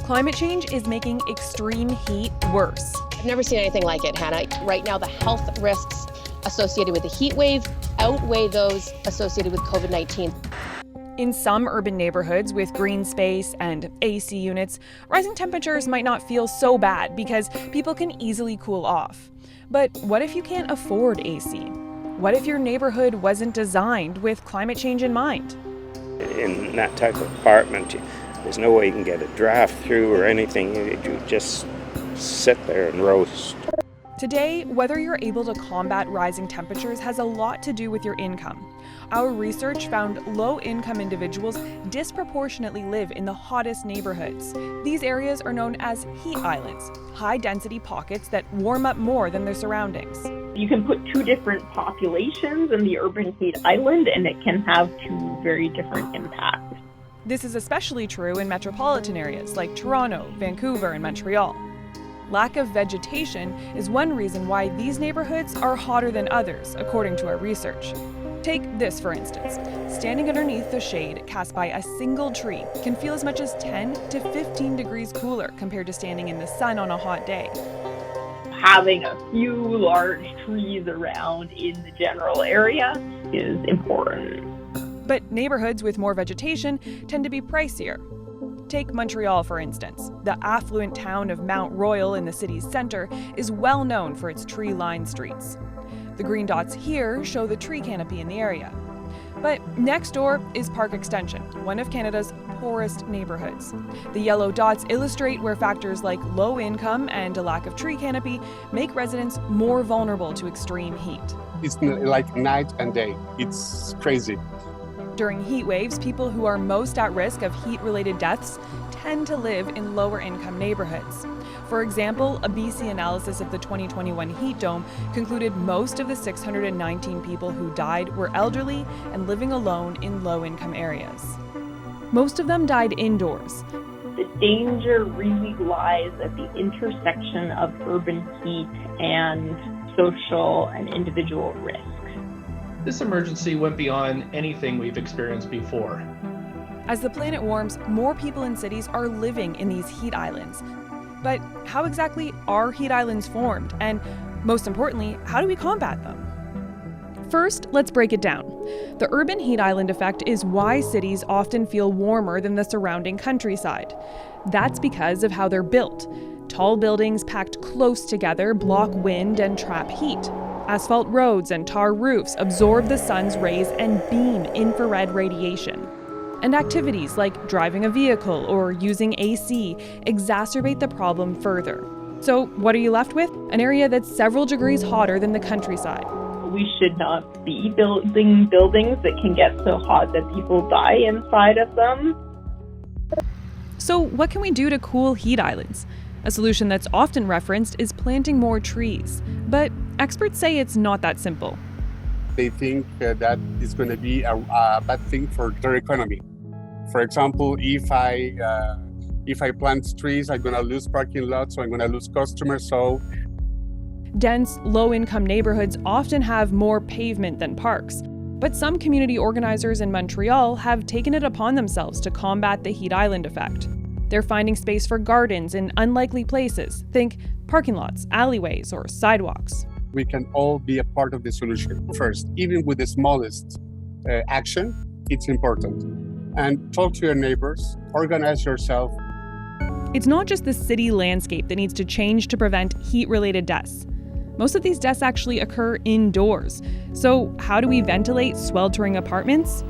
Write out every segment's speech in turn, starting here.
Climate change is making extreme heat worse. I've never seen anything like it, Hannah. Right now, the health risks associated with the heat wave outweigh those associated with COVID-19. In some urban neighborhoods with green space and AC units, rising temperatures might not feel so bad because people can easily cool off. But what if you can't afford AC? What if your neighborhood wasn't designed with climate change in mind? In that type of apartment, there's no way you can get a draft through or anything. You just sit there and roast. Today, whether you're able to combat rising temperatures has a lot to do with your income. Our research found low-income individuals disproportionately live in the hottest neighborhoods. These areas are known as heat islands, high-density pockets that warm up more than their surroundings. You can put two different populations in the urban heat island, and it can have two very different impacts. This is especially true in metropolitan areas like Toronto, Vancouver, and Montreal. Lack of vegetation is one reason why these neighborhoods are hotter than others, according to our research. Take this, for instance. Standing underneath the shade cast by a single tree can feel as much as 10 to 15 degrees cooler compared to standing in the sun on a hot day. Having a few large trees around in the general area is important. But neighborhoods with more vegetation tend to be pricier. Take Montreal, for instance. The affluent town of Mount Royal in the city's center is well known for its tree-lined streets. The green dots here show the tree canopy in the area. But next door is Park Extension, one of Canada's poorest neighborhoods. The yellow dots illustrate where factors like low income and a lack of tree canopy make residents more vulnerable to extreme heat. It's like night and day. It's crazy. During heat waves, people who are most at risk of heat-related deaths tend to live in lower-income neighborhoods. For example, a BC analysis of the 2021 heat dome concluded most of the 619 people who died were elderly and living alone in low-income areas. Most of them died indoors. The danger really lies at the intersection of urban heat and social and individual risk. This emergency went beyond anything we've experienced before. As the planet warms, more people in cities are living in these heat islands. But how exactly are heat islands formed? And most importantly, how do we combat them? First, let's break it down. The urban heat island effect is why cities often feel warmer than the surrounding countryside. That's because of how they're built. Tall buildings packed close together block wind and trap heat. Asphalt roads and tar roofs absorb the sun's rays and beam infrared radiation. And activities like driving a vehicle or using AC exacerbate the problem further. So what are you left with? An area that's several degrees hotter than the countryside. We should not be building buildings that can get so hot that people die inside of them. So what can we do to cool heat islands? A solution that's often referenced is planting more trees. But experts say it's not that simple. They think that is going to be a bad thing for their economy. For example, if I plant trees, I'm going to lose parking lots, so I'm going to lose customers. So dense, low-income neighborhoods often have more pavement than parks. But some community organizers in Montreal have taken it upon themselves to combat the heat island effect. They're finding space for gardens in unlikely places. Think parking lots, alleyways, or sidewalks. We can all be a part of the solution. First, even with the smallest action, it's important. And talk to your neighbors, organize yourself. It's not just the city landscape that needs to change to prevent heat-related deaths. Most of these deaths actually occur indoors. So how do we ventilate sweltering apartments?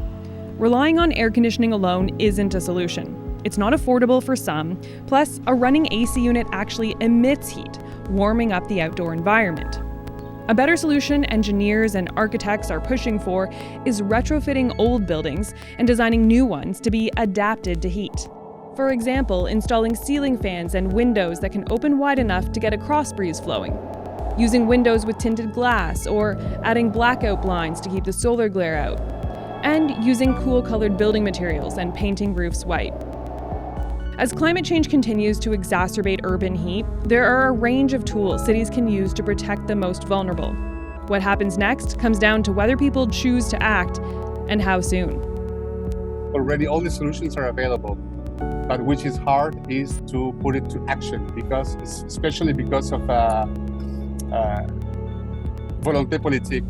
Relying on air conditioning alone isn't a solution. It's not affordable for some, plus a running AC unit actually emits heat, warming up the outdoor environment. A better solution engineers and architects are pushing for is retrofitting old buildings and designing new ones to be adapted to heat. For example, installing ceiling fans and windows that can open wide enough to get a cross breeze flowing, using windows with tinted glass or adding blackout blinds to keep the solar glare out, and using cool-colored building materials and painting roofs white. As climate change continues to exacerbate urban heat, there are a range of tools cities can use to protect the most vulnerable. What happens next comes down to whether people choose to act and how soon. Already all the solutions are available. but which is hard is to put it to action, especially because of volonté politique.